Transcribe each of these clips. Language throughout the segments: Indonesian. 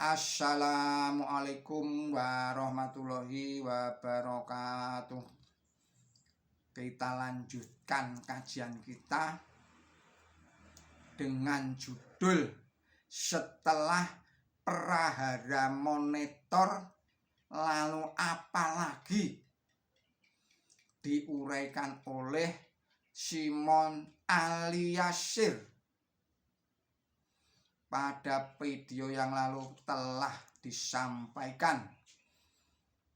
Assalamualaikum warahmatullahi wabarakatuh. Kita lanjutkan kajian kita dengan judul Setelah Prahara Monitor Lalu Apa Lagi? Diuraikan oleh Simon Aliasir. Pada video yang lalu telah disampaikan,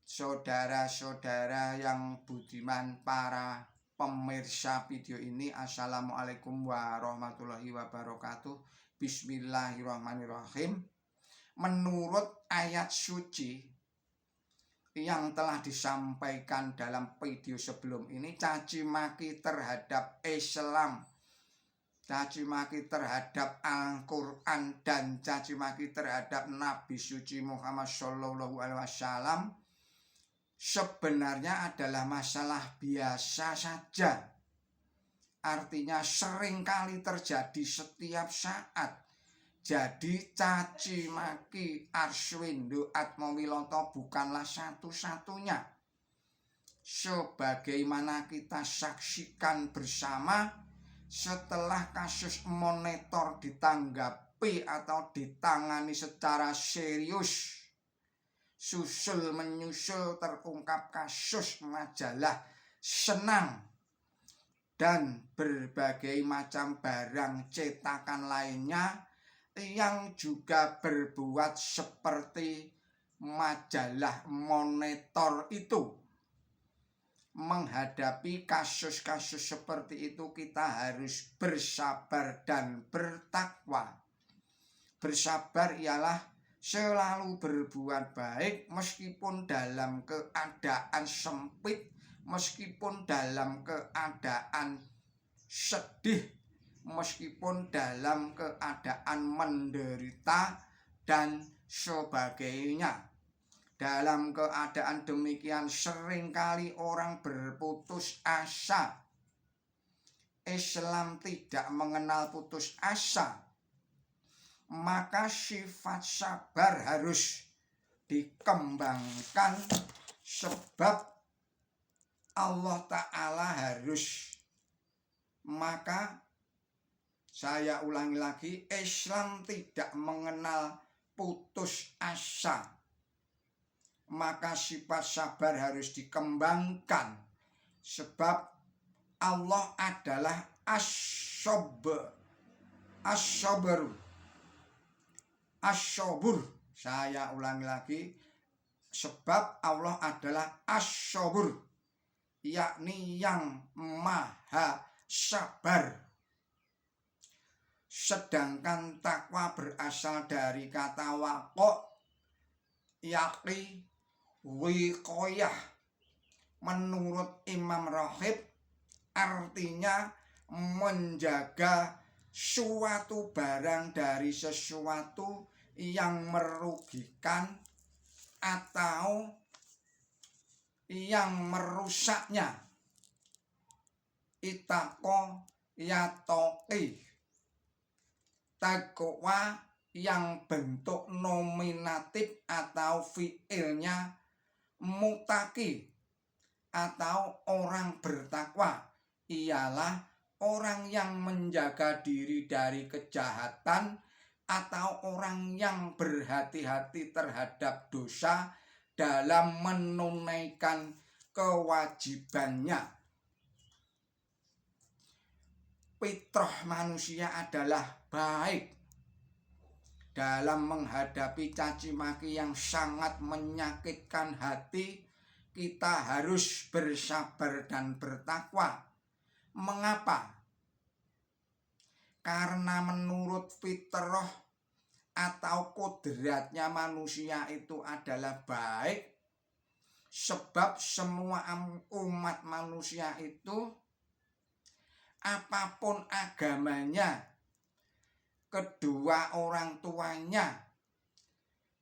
saudara-saudara yang budiman, para pemirsa video ini, assalamualaikum warahmatullahi wabarakatuh. Bismillahirrahmanirrahim. Menurut ayat suci yang telah disampaikan dalam video sebelum ini, caci maki terhadap Islam, caci maki terhadap Al-Quran, dan caci maki terhadap Nabi suci Muhammad SAW sebenarnya adalah masalah biasa saja. Artinya seringkali terjadi setiap saat. Jadi caci maki Arswindo Atmowiloto bukanlah satu-satunya. Sebagaimana kita saksikan bersama, setelah kasus monitor ditanggapi atau ditangani secara serius, susul menyusul terungkap kasus majalah Senang dan berbagai macam barang cetakan lainnya yang juga berbuat seperti majalah monitor itu. Menghadapi kasus-kasus seperti itu, kita harus bersabar dan bertakwa. Bersabar ialah selalu berbuat baik meskipun dalam keadaan sempit, meskipun dalam keadaan sedih, meskipun dalam keadaan menderita dan sebagainya. Dalam keadaan demikian seringkali orang berputus asa. Islam tidak mengenal putus asa. Maka sifat sabar harus dikembangkan, sebab Allah Ta'ala harus. Maka saya ulangi lagi, Islam tidak mengenal putus asa. Maka sifat sabar harus dikembangkan, sebab Allah adalah as-sabr. Saya ulangi lagi, sebab Allah adalah as-sabr, yakni yang maha sabar. Sedangkan takwa berasal dari kata waqo', yakni wiqoyah. Menurut Imam Raghib, artinya menjaga suatu barang dari sesuatu yang merugikan atau yang merusaknya. Itaqo yatoqi, takwa yang bentuk nominatif atau fiilnya mutaki atau orang bertakwa, ialah orang yang menjaga diri dari kejahatan atau orang yang berhati-hati terhadap dosa dalam menunaikan kewajibannya. Fitrah manusia adalah baik. Dalam menghadapi caci maki yang sangat menyakitkan hati, kita harus bersabar dan bertakwa. Mengapa? Karena menurut fitrah atau kodratnya manusia itu adalah baik. Sebab semua umat manusia itu, apapun agamanya, kedua orang tuanya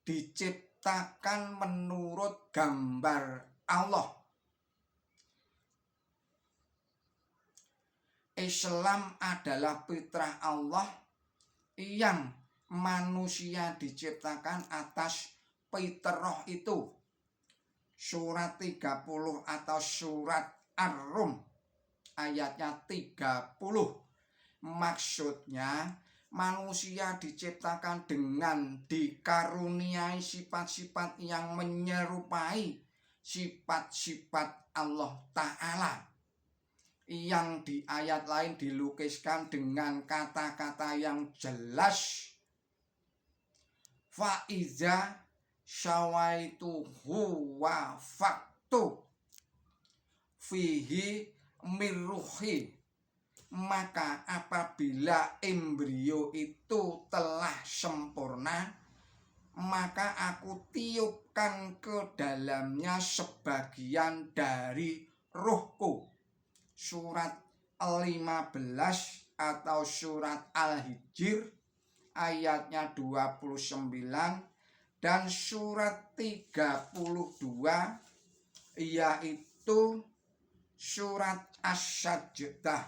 diciptakan menurut gambar Allah. Islam adalah fitrah Allah yang manusia diciptakan atas fitrah itu. Surat 30 atau surat Ar-Rum ayatnya 30. Maksudnya manusia diciptakan dengan dikaruniai sifat-sifat yang menyerupai sifat-sifat Allah Ta'ala, yang di ayat lain dilukiskan dengan kata-kata yang jelas. Fa'iza syawaituhu wa faktu fihi mirruhi, maka apabila embrio itu telah sempurna, maka aku tiupkan ke dalamnya sebagian dari ruhku. Surat 15 atau surat Al-Hijr ayatnya 29, dan surat 32 yaitu surat Asy-Sajdah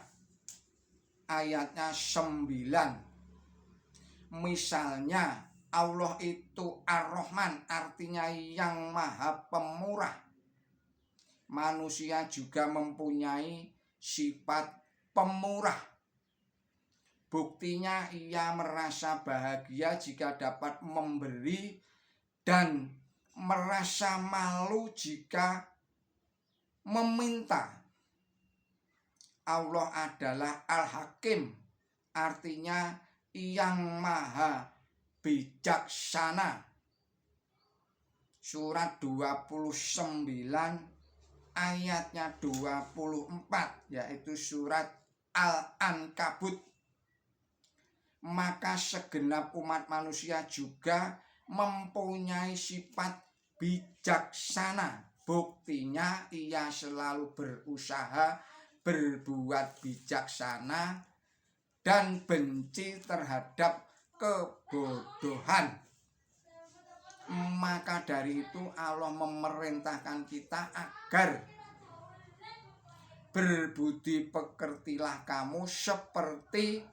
ayatnya 9. Misalnya Allah itu Ar-Rahman, artinya yang maha pemurah. Manusia juga mempunyai sifat pemurah. Buktinya ia merasa bahagia jika dapat memberi dan merasa malu jika meminta. Allah adalah Al-Hakim, artinya yang maha bijaksana. Surat 29 ayatnya 24, yaitu surat Al-Ankabut. Maka segenap umat manusia juga mempunyai sifat bijaksana. Buktinya ia selalu berusaha berbuat bijaksana dan benci terhadap kebodohan. Maka dari itu Allah memerintahkan kita agar berbudi pekertilah kamu seperti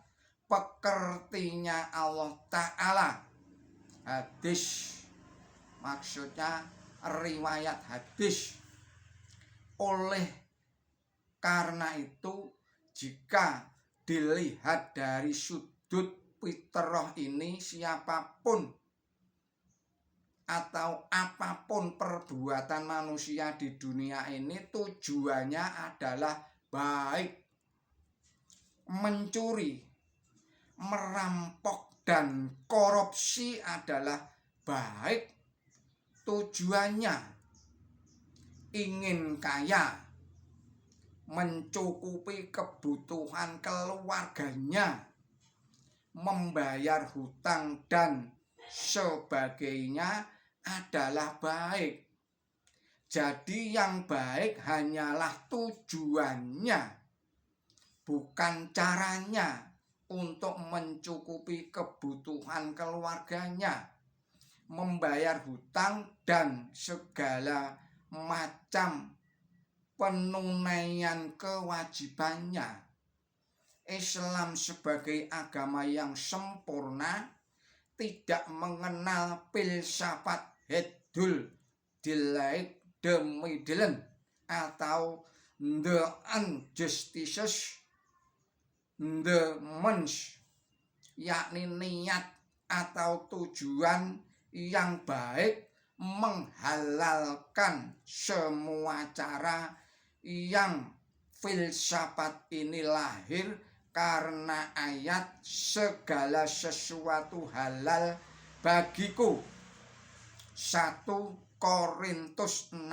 pekertinya Allah Ta'ala. Hadis, maksudnya riwayat hadis. Oleh karena itu, jika dilihat dari sudut fitrah ini, siapapun atau apapun perbuatan manusia di dunia ini tujuannya adalah baik. Mencuri, merampok, dan korupsi adalah baik tujuannya. Ingin kaya, mencukupi kebutuhan keluarganya, membayar hutang dan sebagainya adalah baik. Jadi yang baik hanyalah tujuannya, bukan caranya untuk mencukupi kebutuhan keluarganya, membayar hutang dan segala macam penunaian kewajibannya. Islam sebagai agama yang sempurna tidak mengenal filsafat Hedul Delight the Middle atau the injustices the means, yakni niat atau tujuan yang baik menghalalkan semua cara. Yang filsafat ini lahir karena ayat segala sesuatu halal bagiku, 1 Korintus 6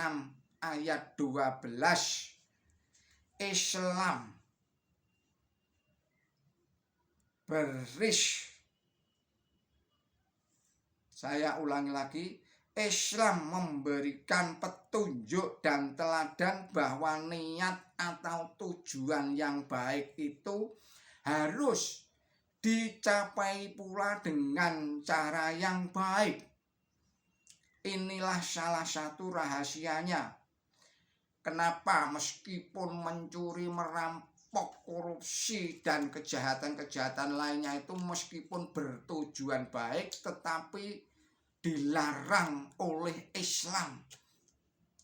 ayat 12. Islam saya ulangi lagi, Islam memberikan petunjuk dan teladan bahwa niat atau tujuan yang baik itu harus dicapai pula dengan cara yang baik. Inilah salah satu rahasianya. Kenapa meskipun mencuri, merampok, merampok, korupsi, dan kejahatan-kejahatan lainnya itu meskipun bertujuan baik tetapi dilarang oleh Islam.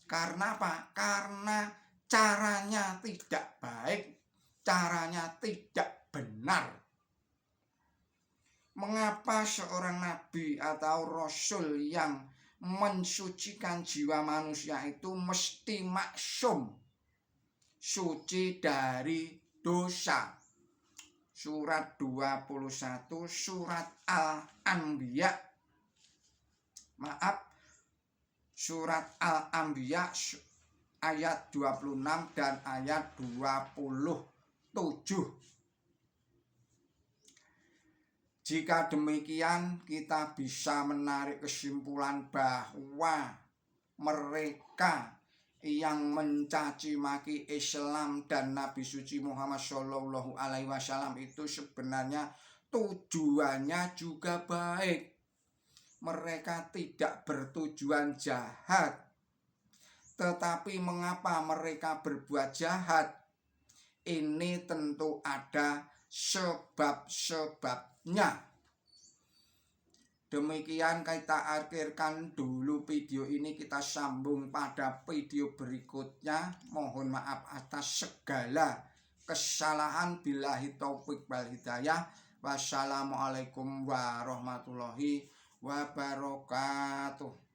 Karena apa? Karena caranya tidak baik, caranya tidak benar. Mengapa seorang nabi atau rasul yang mensucikan jiwa manusia itu mesti maksum, suci dari dosa? Surat 21 surat Al-Anbiya, surat Al-Anbiya ayat 26 dan ayat 27. Jika demikian, kita bisa menarik kesimpulan bahwa mereka yang mencaci maki Islam dan Nabi suci Muhammad Shallallahu Alaihi Wasallam itu sebenarnya tujuannya juga baik. Mereka tidak bertujuan jahat. Tetapi mengapa mereka berbuat jahat? Ini tentu ada sebab-sebabnya. Demikian kita akhirkan dulu video ini, kita sambung pada video berikutnya. Mohon maaf atas segala kesalahan. Billahi taufik wal hidayah. Wassalamualaikum warahmatullahi wabarakatuh.